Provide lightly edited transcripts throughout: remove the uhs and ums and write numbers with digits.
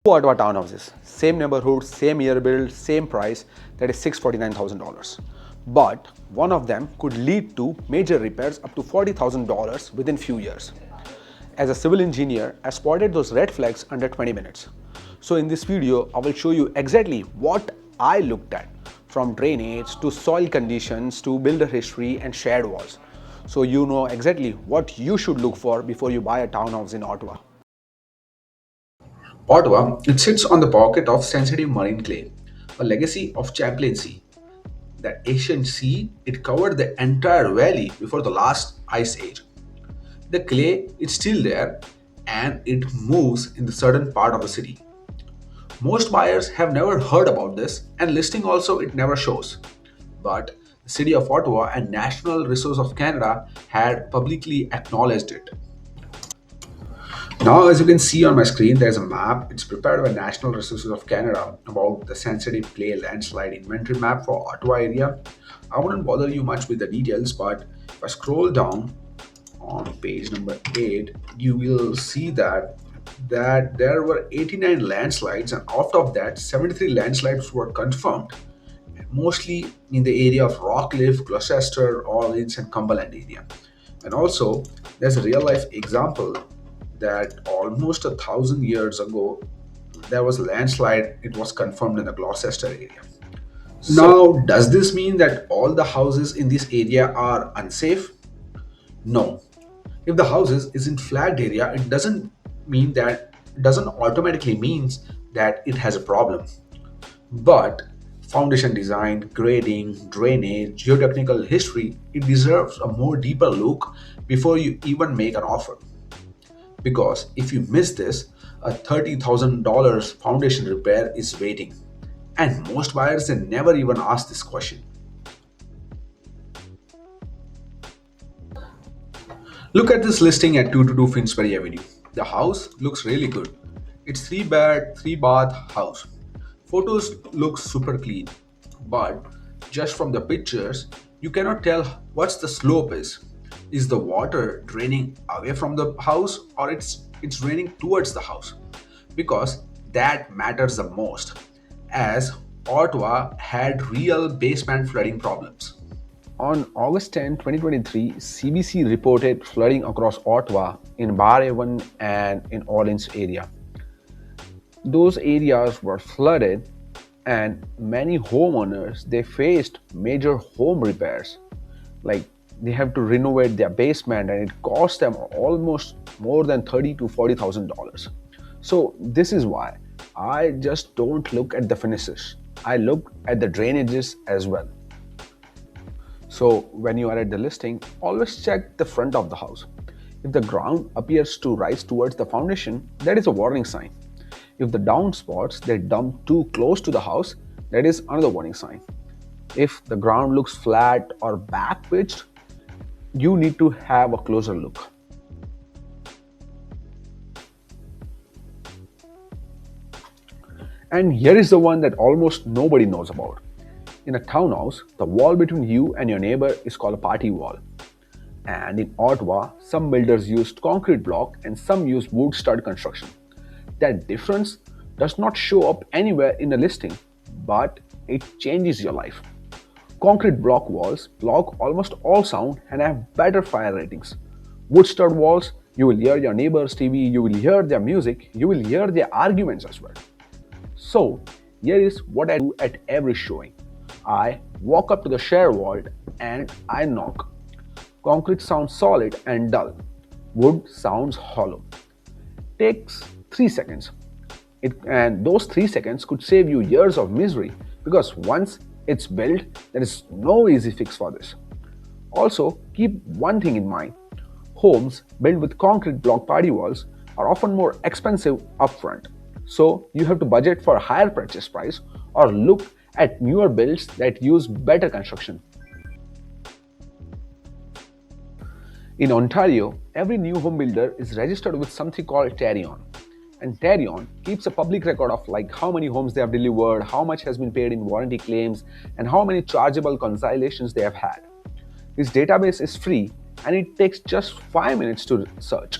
Two Ottawa townhouses, same neighborhood, same year build, same price, that is $649,000. But one of them could lead to major repairs up to $40,000 within few years. As a civil engineer, I spotted those red flags under 20 minutes. So in this video, I will show you exactly what I looked at, from drainage to soil conditions to builder history and shared walls. So you know exactly what you should look for before you buy a townhouse in Ottawa. Ottawa, it sits on the pocket of sensitive marine clay, a legacy of Champlain Sea. That ancient sea, it covered the entire valley before the last ice age. The clay is still there and it moves in the southern part of the city. Most buyers have never heard about this and listing also it never shows. But the City of Ottawa and National Resource of Canada had publicly acknowledged it. Now, as you can see on my screen, there's a map. It's prepared by National Resources of Canada about the sensitive clay landslide inventory map for Ottawa area. I wouldn't bother you much with the details, but if I scroll down on page number 8, you will see that there were 89 landslides, and out of that, 73 landslides were confirmed, mostly in the area of Rockcliffe, Gloucester, Orleans, and Cumberland area. And also, there's a real life example that almost 1,000 years ago there was a landslide. It was confirmed in the Gloucester area. Now, does this mean that all the houses in this area are unsafe? No. If the houses is in flagged area, it doesn't automatically means that it has a problem. But foundation design, grading, drainage, geotechnical history, it deserves a more deeper look before you even make an offer. Because if you miss this, a $30,000 foundation repair is waiting. And most buyers they never even ask this question. Look at this listing at 222 Finsbury Avenue. The house looks really good. It's 3 bed, 3 bath house. Photos look super clean, but just from the pictures, you cannot tell what's the slope is. Is the water draining away from the house or it's draining towards the house? Because that matters the most, as Ottawa had real basement flooding problems. On August 10, 2023, CBC reported flooding across Ottawa in Barhaven and in Orleans area. Those areas were flooded and many homeowners they faced major home repairs. Like they have to renovate their basement and it cost them almost more than $30,000 to $40,000. So this is why I just don't look at the finishes. I look at the drainages as well. So when you are at the listing, always check the front of the house. If the ground appears to rise towards the foundation, that is a warning sign. If the downspouts they dump too close to the house, that is another warning sign. If the ground looks flat or back pitched, you need to have a closer look. And here is the one that almost nobody knows about. In a townhouse, the wall between you and your neighbor is called a party wall. And in Ottawa, some builders used concrete block and some use wood stud construction. That difference does not show up anywhere in the listing, but it changes your life. Concrete block walls block almost all sound and have better fire ratings. Wood stud walls, you will hear your neighbor's TV, you will hear their music, you will hear their arguments as well. So, here is what I do at every showing. I walk up to the share wall and I knock. Concrete sounds solid and dull. Wood sounds hollow. Takes 3 seconds. And those 3 seconds could save you years of misery because once it's built, there is no easy fix for this. Also, keep one thing in mind. Homes built with concrete block party walls are often more expensive upfront. So you have to budget for a higher purchase price or look at newer builds that use better construction. In Ontario, every new home builder is registered with something called Tarion. And Tarion keeps a public record of like how many homes they have delivered, how much has been paid in warranty claims, and how many chargeable consolidations they have had. This database is free and it takes just 5 minutes to search.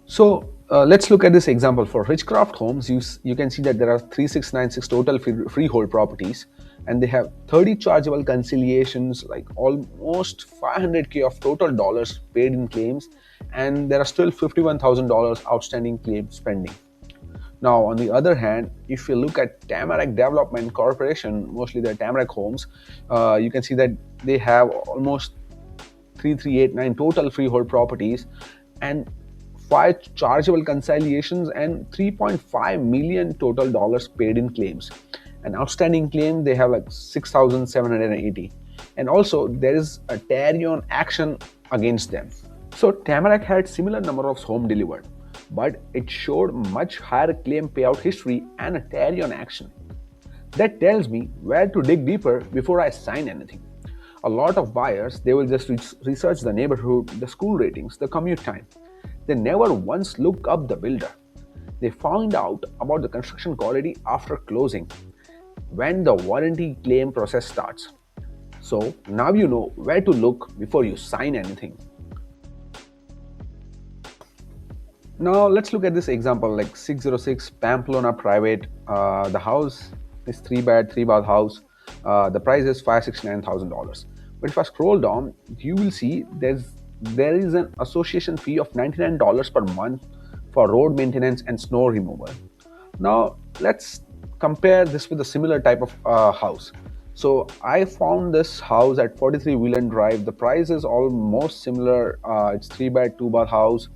So Let's look at this example. For Richcraft Homes, you can see that there are 3696 total freehold properties, and they have 30 chargeable conciliations, like almost 500K of total dollars paid in claims, and there are still $51,000 outstanding claims pending. Now, on the other hand, if you look at Tamarack Development Corporation, mostly the Tamarack Homes, you can see that they have almost 3389 total freehold properties and 5 chargeable conciliations and 3.5 million total dollars paid in claims. An outstanding claim they have like 6,780, and also there is a Tarion action against them. So Tamarack had similar number of homes delivered, but it showed much higher claim payout history and a Tarion action. That tells me where to dig deeper before I sign anything. A lot of buyers, they will just research the neighborhood, the school ratings, the commute time. They never once look up the builder. They find out about the construction quality after closing, when the warranty claim process starts. So now you know where to look before you sign anything. Now let's look at this example, like 606 Pamplona Private. The house is 3-bed, 3-bath house. The price is $569,000. But if I scroll down, you will see there is an association fee of $99 per month for road maintenance and snow removal. Now let's compare this with a similar type of house. So I found this house at 43 Wheeland Drive. The price is almost similar. It's 3-bed, 2-bath house.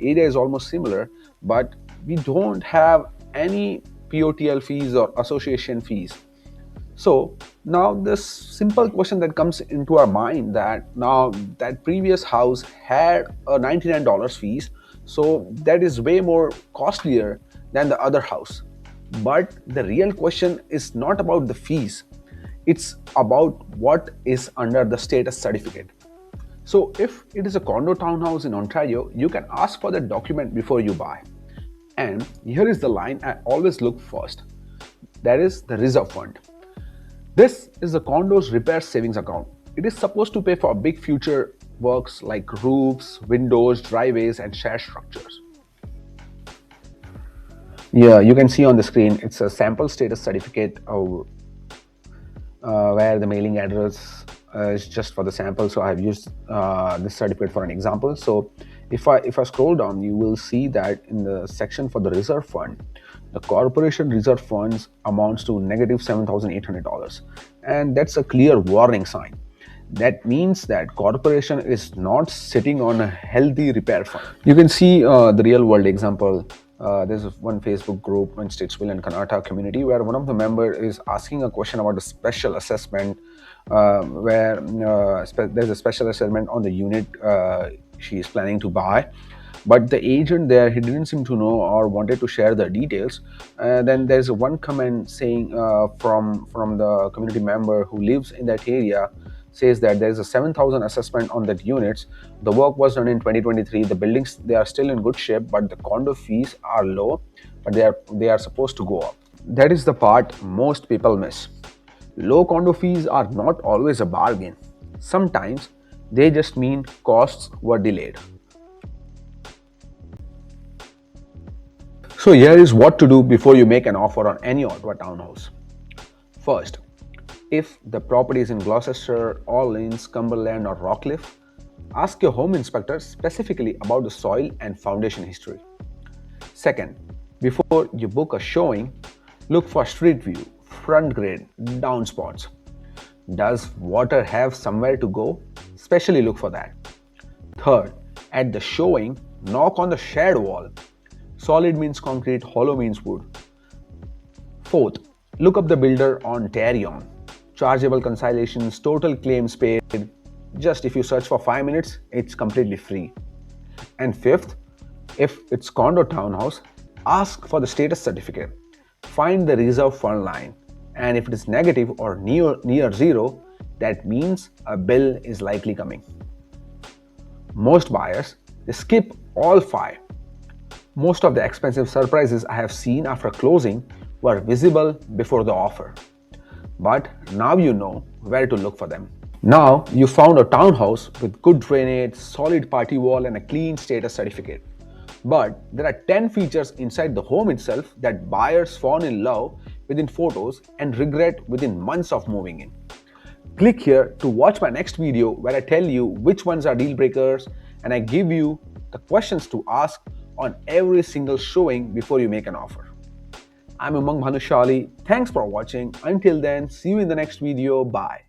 Area is almost similar, but we don't have any POTL fees or association fees. So now this simple question that comes into our mind, that now that previous house had a $99 fees, so that is way more costlier than the other house. But the real question is not about the fees, it's about what is under the status certificate. So if it is a condo townhouse in Ontario, you can ask for the document before you buy. And here is the line I always look first. That is the reserve fund. This is the condo's repair savings account. It is supposed to pay for big future works like roofs, windows, driveways, and shared structures. Yeah, you can see on the screen, it's a sample status certificate where the mailing address is just for the sample. So I've used this certificate for an example. So if I scroll down, you will see that in the section for the reserve fund, the corporation reserve funds amounts to negative $7,800, and that's a clear warning sign. That means that corporation is not sitting on a healthy repair fund. You can see the real world example. There's one Facebook group in Stittsville and Kanata community where one of the members is asking a question about a special assessment, where there's a special assessment on the unit she is planning to buy, but the agent there, he didn't seem to know or wanted to share the details. Then there's one comment saying from the community member who lives in that area, says that there's a 7,000 assessment on that units. The work was done in 2023. The buildings, they are still in good shape, but the condo fees are low, but they are supposed to go up. That is the part most people miss. Low condo fees are not always a bargain. Sometimes they just mean costs were delayed. So here is what to do before you make an offer on any Ottawa townhouse. First, if the property is in Gloucester, Orleans, Cumberland, or Rockcliffe, ask your home inspector specifically about the soil and foundation history. Second, before you book a showing, look for street view, front grade, downspouts. Does water have somewhere to go? Especially look for that. Third, at the showing, knock on the shed wall. Solid means concrete, hollow means wood. Fourth, look up the builder on Tarion. Chargeable conciliations, total claims paid. Just if you search for 5 minutes, it's completely free. And fifth, if it's condo townhouse, ask for the status certificate. Find the reserve fund line. And if it is negative or near zero, that means a bill is likely coming. Most buyers, they skip all 5. Most of the expensive surprises I have seen after closing were visible before the offer. But now you know where to look for them. Now you found a townhouse with good drainage, solid party wall, and a clean status certificate. But there are 10 features inside the home itself that buyers fall in love with in photos and regret within months of moving in. Click here to watch my next video where I tell you which ones are deal breakers and I give you the questions to ask on every single showing before you make an offer. I'm Umang Bhanushali. Thanks for watching. Until then, see you in the next video. Bye.